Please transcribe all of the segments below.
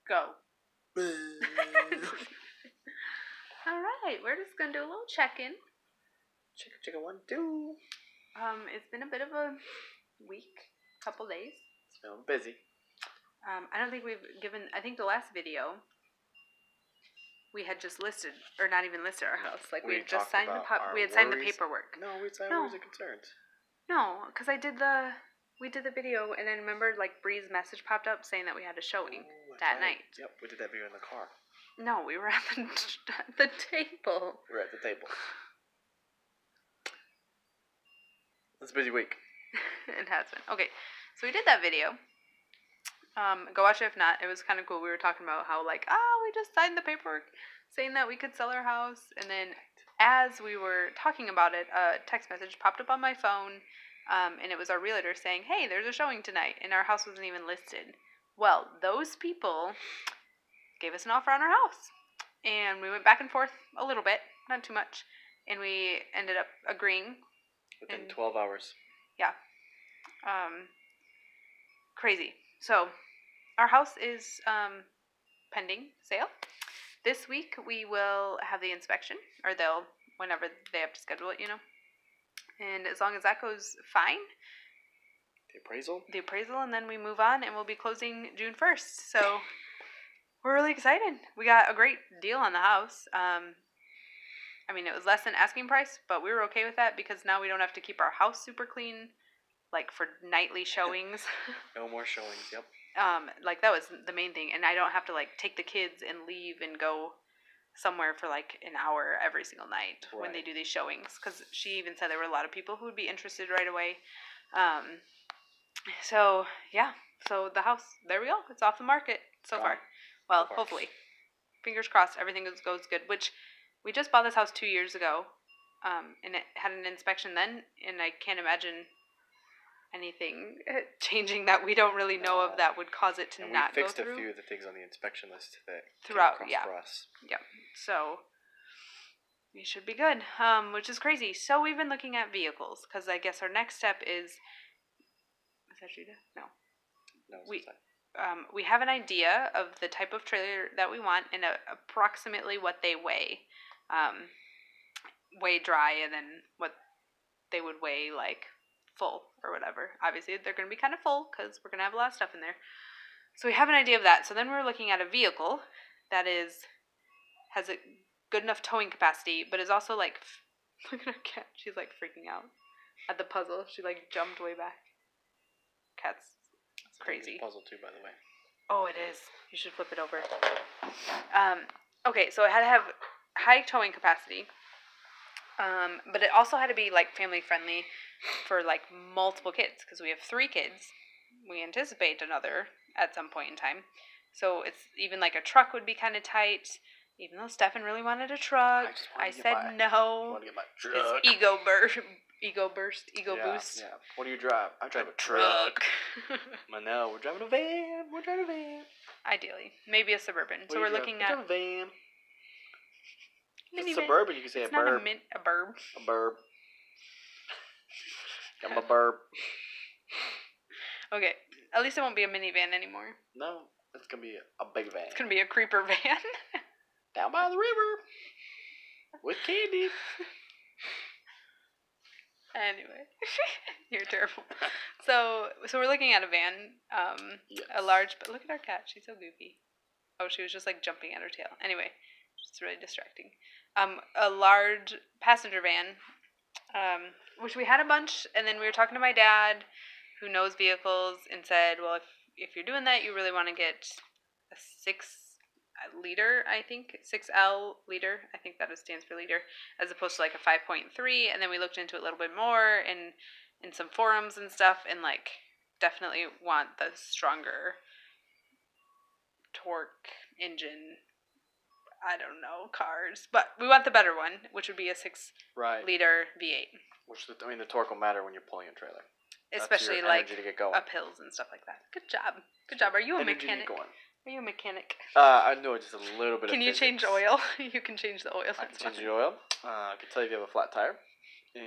Go. All right, we're just gonna do a little check-in. Chicka 1, 2. It's been a bit of a week, couple days. It's been busy. I don't think we've given. I think the last video we had just listed, or not even listed our house. Like we had just signed we had signed the paperwork. No, we signed worries and concerns. No, because we did the video, and then remember, like Bree's message popped up saying that we had a showing that night. Yep, we did that video in the car. No, we were at the table. We were at the table. It's a busy week. It has been. Okay, so we did that video. Go watch it if not. It was kind of cool. We were talking about how, like, we just signed the paperwork saying that we could sell our house. And then as we were talking about it, a text message popped up on my phone. And it was our realtor saying, hey, there's a showing tonight. And our house wasn't even listed. Well, those people gave us an offer on our house. And we went back and forth a little bit, not too much. And we ended up agreeing. Within 12 hours. Yeah. Crazy. So, our house is pending sale. This week we will have the inspection, or whenever they have to schedule it, And as long as that goes fine. The appraisal, and then we move on, and we'll be closing June 1st. So, we're really excited. We got a great deal on the house. I mean, it was less than asking price, but we were okay with that because now we don't have to keep our house super clean, like for nightly showings. No more showings, yep. Like that was the main thing, and I don't have to like take the kids and leave and go somewhere for like an hour every single night when they do these showings, because she even said there were a lot of people who would be interested right away. So yeah, so the house, there we go, it's off the market so far. Well, hopefully, fingers crossed, everything goes good. Which we just bought this house 2 years ago, and it had an inspection then, and I can't imagine anything changing that we don't really know of that would cause it to not go through. We fixed a few of the things on the inspection list that throughout, came across for us. Yeah. So we should be good, which is crazy. So we've been looking at vehicles, because I guess our next step is that Judah? No, we have an idea of the type of trailer that we want and approximately what they weigh. Weigh dry, and then what they would weigh like full or whatever. Obviously they're going to be kind of full because we're going to have a lot of stuff in there. So we have an idea of that. So then we're looking at a vehicle that has a good enough towing capacity, but is also like, look at our cat. She's like freaking out at the puzzle. She like jumped way back. Cat's crazy. Puzzle too, by the way. Oh, it is. You should flip it over. Okay, so it had to have high towing capacity. But it also had to be like family friendly for like multiple kids, because we have 3 kids. We anticipate another at some point in time. So it's even like a truck would be kind of tight. Even though Stefan really wanted a truck, I said no. I want to get my truck. His ego boost. Yeah. What do you drive? I drive a truck. No, we're driving a van. Ideally, maybe a Suburban. So we're looking at a van. Minivan. It's Suburban, you can say it's a burb. A burb. A burb. I'm a burb. Okay, at least it won't be a minivan anymore. No, it's going to be a big van. It's going to be a creeper van. Down by the river. With candy. Anyway, you're terrible. So we're looking at a van. Yes. A large, but look at our cat. She's so goofy. Oh, she was just like jumping at her tail. Anyway, it's really distracting. A large passenger van, which we had a bunch, and then we were talking to my dad, who knows vehicles, and said, well, if you're doing that, you really want to get a 6-liter, I think, 6L liter, I think that stands for liter, as opposed to like a 5.3, and then we looked into it a little bit more, and in some forums and stuff, and like, definitely want the stronger torque engine, I don't know, cars, but we want the better one, which would be a 6-liter V8. Which, the torque will matter when you're pulling a trailer. Especially like up hills and stuff like that. Good job. Are you a mechanic? Are you a mechanic? I know just a little bit. Can you change oil? You can change the oil. I can change the oil. I can tell you if you have a flat tire.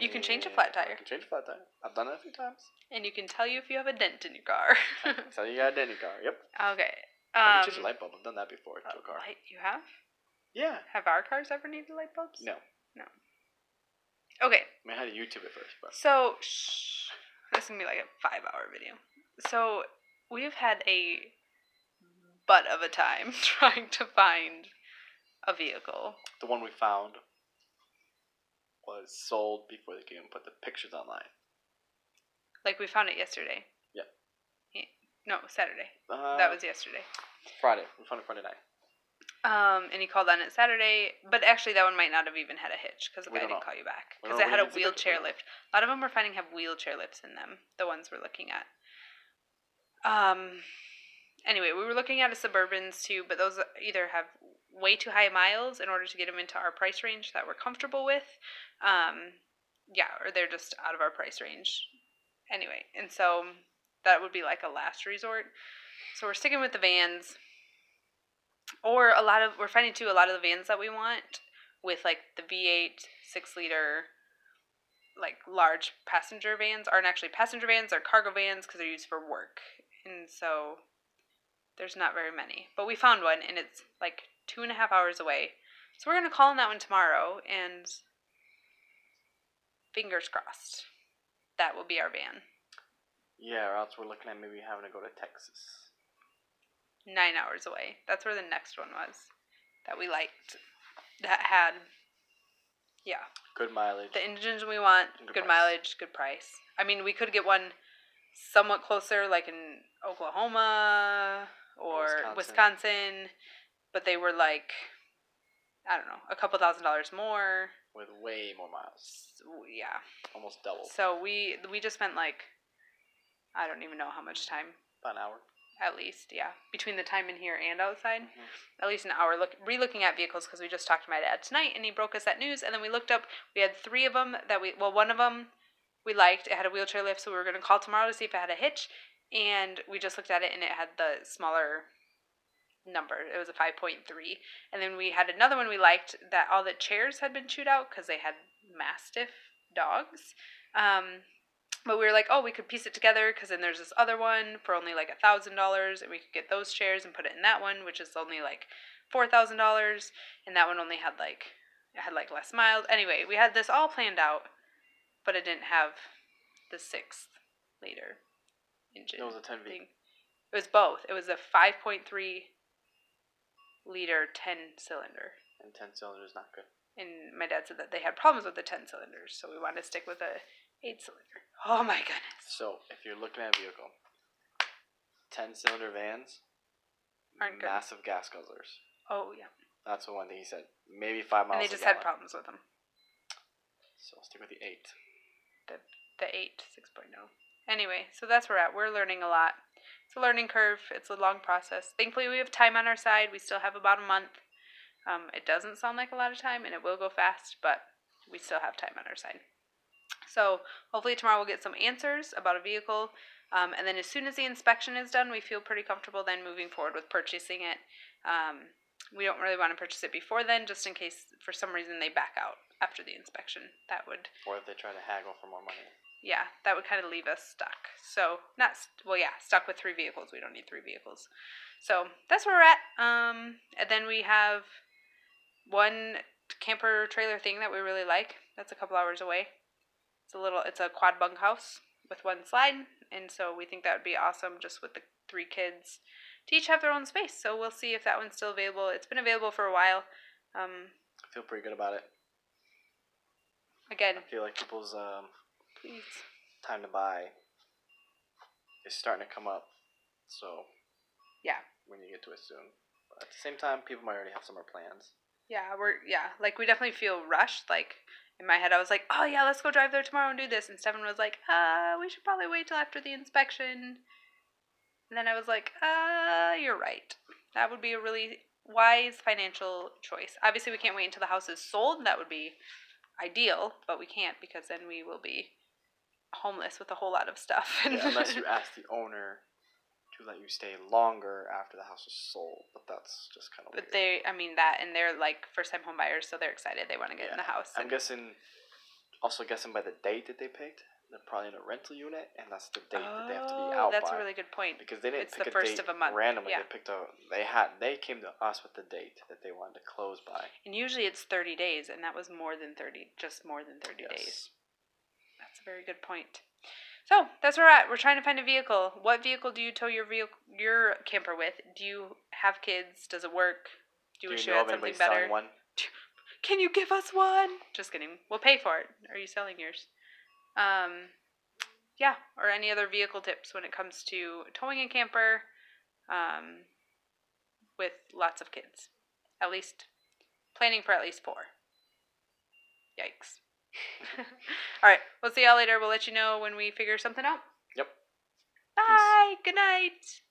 You can change a flat tire. I can change a flat tire. I've done it a few times. And you can tell you if you have a dent in your car. I can tell you got a dent in your car. Yep. Okay. I can change a light bulb. I've done that before to a car. You have? Yeah. Have our cars ever needed light bulbs? No. Okay. I mean, I had to YouTube it first, but. So, this is going to be like a 5-hour video. So, we've had a butt of a time trying to find a vehicle. The one we found was sold before they could even put the pictures online. Like, we found it yesterday. Yeah. No, Saturday. That was yesterday. Friday. We found it Friday night. And he called on it Saturday, but actually that one might not have even had a hitch because the guy didn't call you back because it had a wheelchair lift. A lot of them we're finding have wheelchair lifts in them. The ones we're looking at. Anyway, we were looking at a Suburbans too, but those either have way too high miles in order to get them into our price range that we're comfortable with. Or they're just out of our price range. Anyway, and so that would be like a last resort. So we're sticking with the vans. Or we're finding too, a lot of the vans that we want with like the V8 6-liter, like large passenger vans aren't actually passenger vans, they're cargo vans because they're used for work. And so there's not very many. But we found one and it's like 2.5 hours away. So we're going to call on that one tomorrow and fingers crossed that will be our van. Yeah, or else we're looking at maybe having to go to Texas. 9 hours away. That's where the next one was that we liked. That had, good mileage. The engines we want, good mileage, good price. I mean, we could get one somewhat closer, like in Oklahoma or Wisconsin, but they were like, I don't know, a couple $1,000s more. With way more miles. Yeah. Almost double. So we just spent like, I don't even know how much time. About an hour. At least, yeah. Between the time in here and outside. Mm-hmm. At least an hour re-looking at vehicles because we just talked to my dad tonight and he broke us that news. And then we looked up, we had 3 of them one of them we liked. It had a wheelchair lift, so we were going to call tomorrow to see if it had a hitch. And we just looked at it and it had the smaller number. It was a 5.3. And then we had another one we liked that all the chairs had been chewed out because they had Mastiff dogs. But we were like, oh, we could piece it together because then there's this other one for only like $1,000 and we could get those chairs and put it in that one, which is only like $4,000. And that one only had like less miles. Anyway, we had this all planned out, but it didn't have the 6-liter engine. It was a 10V. thing. It was both. It was a 5.3-liter 10-cylinder. And 10 cylinders not good. And my dad said that they had problems with the 10 cylinders, so we wanted to stick with a 8-cylinder. Oh my goodness. So, if you're looking at a vehicle, 10-cylinder vans aren't good. Massive gas guzzlers. Oh, yeah. That's the one thing he said. Maybe 5 miles And they just had problems with them. So, I'll stick with the 8. The 8 6.0. Anyway, so that's where we're at. We're learning a lot. It's a learning curve. It's a long process. Thankfully, we have time on our side. We still have about a month. It doesn't sound like a lot of time, and it will go fast, but we still have time on our side. So hopefully tomorrow we'll get some answers about a vehicle. And then as soon as the inspection is done, we feel pretty comfortable then moving forward with purchasing it. We don't really want to purchase it before then, just in case for some reason they back out after the inspection. That would... Or if they try to haggle for more money. Yeah, that would kind of leave us stuck. So, stuck with 3 vehicles. We don't need 3 vehicles. So, that's where we're at. And then we have one camper trailer thing that we really like. That's a couple hours away. It's a quad bunkhouse with 1 slide. And so we think that would be awesome just with the 3 kids to each have their own space. So, we'll see if that one's still available. It's been available for a while. I feel pretty good about it. Again. I feel like people's... Please. Time to buy is starting to come up, so yeah, we need to get to it soon. But at the same time, people might already have summer plans. Yeah, we definitely feel rushed. Like in my head, I was like, oh yeah, let's go drive there tomorrow and do this, and Stefan was like, we should probably wait till after the inspection. And then I was like, you're right. That would be a really wise financial choice. Obviously, we can't wait until the house is sold. That would be ideal, but we can't because then we will be homeless with a whole lot of stuff. Yeah, unless you ask the owner to let you stay longer after the house is sold, but that's just kind of weird. But they're like first-time home buyers, so they're excited. They want to get in the house. I'm guessing by the date that they picked, they're probably in a rental unit, and that's the date that they have to be out that's by. a really good point. Because they didn't It's pick the a first date of a month. randomly. Yeah. They came to us with the date that they wanted to close by. And usually it's 30 days, and that was more than 30 Yes. days. That's a very good point. So that's where we're at. We're trying to find a vehicle. What vehicle do you tow your camper with? Do you have kids? Does it work? Do you wish you had something better? Selling one? Can you give us one? Just kidding. We'll pay for it. Are you selling yours? Yeah. Or any other vehicle tips when it comes to towing a camper, with lots of kids. At least planning for at least 4. Yikes. All right. We'll see y'all later. We'll let you know when we figure something out. Yep. Bye. Peace. Good night.